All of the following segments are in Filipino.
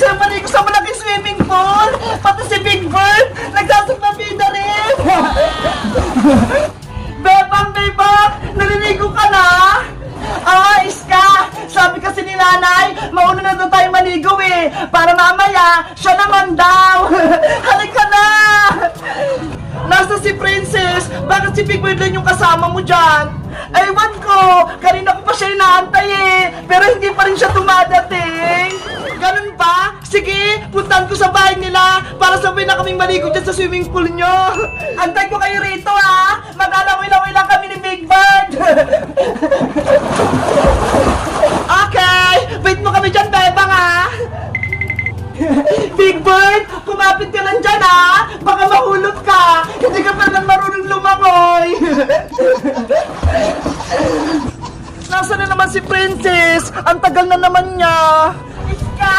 Isa maligo sa malaking swimming pool. Pati si Big Bird, nagsasagpapida rin. Bebang, naliligo ka na? Iska! Sabi kasi ni nanay, mauna na daw tayo maligo eh. Para mamaya, siya naman daw. Halika na! Nasa si Princess? Bakit si Big Bird lang yung kasama mo dyan? Ewan ko! Kanina ko pa siya inaantay eh. Pero hindi pa rin siya dumadating. Ganun ba? Sige, puntahan ko sa bahay nila para sabay na kaming maligo dyan sa swimming pool nyo. Antay ko kayo rito ha. Mag-alaway-laway lang kami ni Big Bird. Okay, wait mo kami dyan, Bebang ha. Big Bird, kumapit ka lang dyan ha. Baka mahulog ka. Hindi ka pa lang marunong lumangoy. Nasaan na naman si Princess? Ang tagal na naman niya. Iska!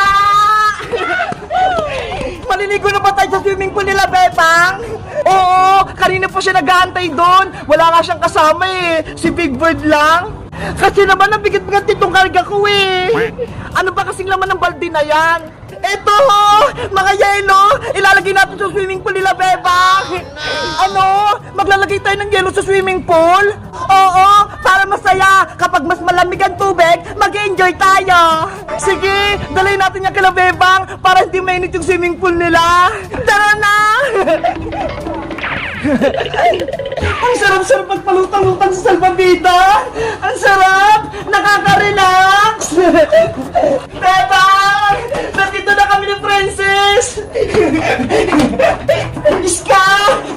Maliligo na ba tayo sa swimming pool nila, Bebang? Oo, kanina po siya nag-aantay doon. Wala nga siyang kasama eh. Si Big Bird lang. Kasi naman nabigat-bigat itong karga ko eh. Ano ba kasing laman ng balde na yan? Eto, mga yelo, ilalagay natin sa swimming pool nila, Bebang. Ano? Maglalagay tayo ng yelo sa swimming pool? Oo, para masaya. Kapag mas malamig ang tubig, mag-enjoy tayo. Sige, dalay natin yung kila Bebang para hindi mainit yung swimming pool nila. Tara na! Ang sarap-sarap magpalutang-lutang sa salbabida. Ang sarap! Nakaka-relax! Bebang! Nandito na kami ni Princess! Iska!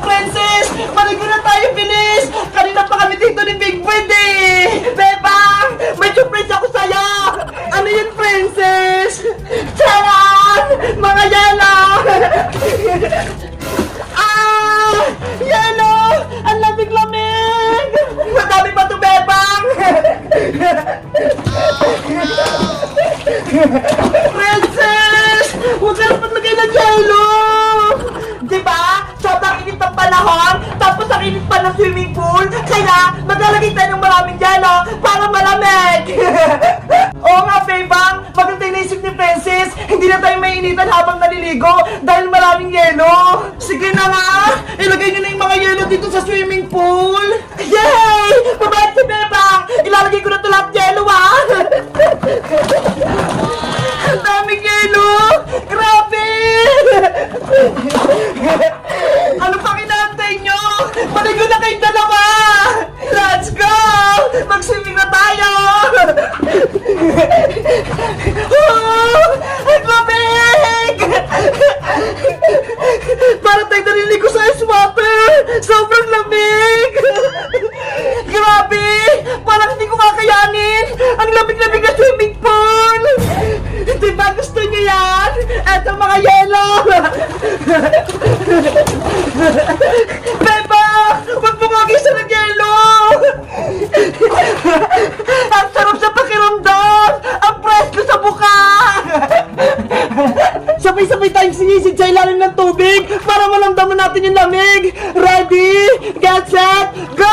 Princess! Maligo na tayo, bilis! Kanina pa kami dito ni Big Bird eh! Bebang! May surprise ako sa'yo! Ano yun, Princess? Charan! Mga yelo! Yelo! Ang lamig-lamig! Madami pa ito, Bebang! Princess! Huwag ka na maglagay ng yelo! Diba? Sobrang init ng panahon, tapos ang init pa ng swimming pool, kaya maglalagay tayo ng maraming yelo para malamig! Oo nga, Bebang! Maganda yung naisip ni Princess! Hindi na tayo mainitan habang naliligo dahil maraming yelo! Sige na nga! Ilagay nyo na yung mga yelo dito sa swimming pool! Yay! Mabait si Bebang! Ilalagay ko na ito lahat yelo ha! Ang daming yelo! Grabe! Ano pang inaantay nyo? Maligo na kayong dalawa! Let's go! Mag-swimming na tayo! Ang lamig! Para tayo naliligo sa ice water! Sobrang lamig! Grabe! Parang hindi ko kakayanin! Ang lamig-lamig na swimming pool! Diba gusto niyo yan? Eto mga yelo! Beba! Huwag mo mag-isa ng yelo! Ang sarap sa pakiramdam! Ang presko sa buka! Sabay-sabay tayong sinisid sa ilalim ng tubig para malamdaman natin yung lamig! Ready? Get set? Go!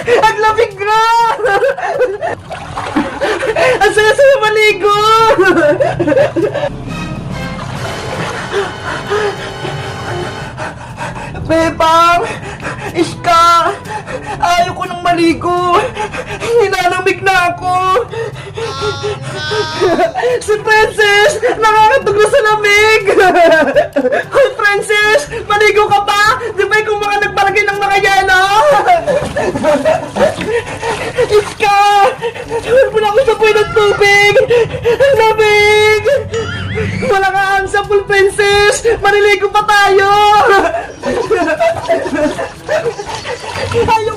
Ang lamig na! Ang saya-saya maligo! Bebang! Iska! Ayaw ko nang maligo! Hinalamig na ako! Si Princess! Nakakatog na sa lamig! Hoy, Princess! Maligo ka ba? Di ba ikaw mga nagpalagay ng mga yelo? Iska! Huwag mo na ako sa buhay ng tubig! Ang lamig! Wala ka ang sapul, Princess! Maliligo pa tayo! Ayaw